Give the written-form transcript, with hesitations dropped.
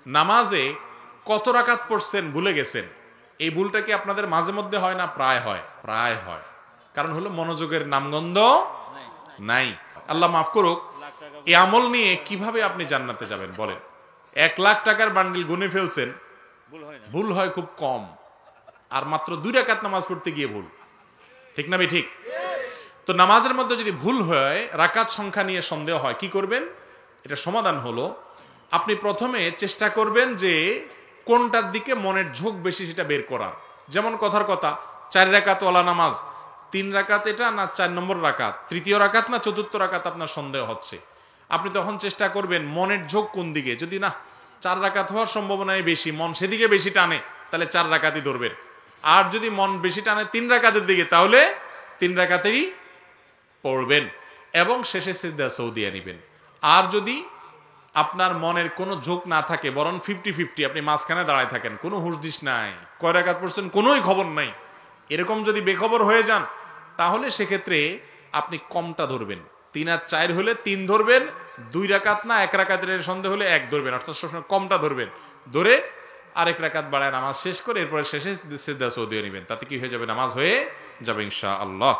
নামাজে কত রাকাত পড়ছেন ভুলে গেছেন, এই ভুলটা কি আপনাদের মাঝে মধ্যে হয় না? প্রায় হয়, প্রায় হয়। কারণ হলো মনোযোগের নামগন্ধ নাই। আল্লাহ মাফ করুক। এই আমল নিয়ে কিভাবে আপনি জান্নাতে যাবেন বলেন? 1,00,000 টাকার বান্ডিল গুনে ফেলছেন, ভুল হয় খুব কম, আর মাত্র 2 রাকাত নামাজ পড়তে গিয়ে ভুল। ঠিক না ঠিক? তো নামাজের মধ্যে যদি ভুল হয়, রাকাত সংখ্যা নিয়ে সন্দেহ হয়, কি করবেন? এটা সমাধান হলো, আপনি প্রথমে চেষ্টা করবেন যে কোনটার দিকে মনের ঝোঁক বেশি সেটা বের করার। যেমন কথার কথা, 4 রাকাত ওয়ালা নামাজ, 3 রাকাত এটা না 4 নম্বর রাকাত, তৃতীয় রাকাত না চতুর্থ রাকাত আপনার সন্দেহ হচ্ছে। আপনি তখন চেষ্টা করবেন মনের ঝোঁক কোন দিকে। যদি না 4 রাকাত হওয়ার সম্ভাবনাই বেশি, মন সেদিকে বেশি টানে, তাহলে 4 রাকাতই ধরবেন। আর যদি মন বেশি টানে 3 রাকাতের দিকে, তাহলে 3 রাকাতেরই পড়বেন এবং শেষে সিজদা সৌদিয়া নিবেন। আর যদি আপনার মনের কোনো ঝোঁক না থাকে, বরং 50-50, আপনি মাঝখানে দাঁড়ায় থাকেন, কোনো হুঁশদিস নাই, কয় রাকাত পড়ছেন কোনোই খবর নাই, এরকম যদি বেখবর হয়ে যান, তাহলে সেক্ষেত্রে আপনি কমটা ধরবেন। 3 আর 4 হলে 3 ধরবেন, 2 রাকাত না 1 রাকাতের সন্দেহ হলে 1 ধরবেন, অর্থাৎ সবসময় কমটা ধরবেন। ধরে আরেক রাকাত বাড়ায় নামাজ শেষ করে এরপরে শেষে সিজদা সৌদিয়া নিবেন। তাতে কি হয়ে যাবে? নামাজ হয়ে যাবে ইনশাআল্লাহ।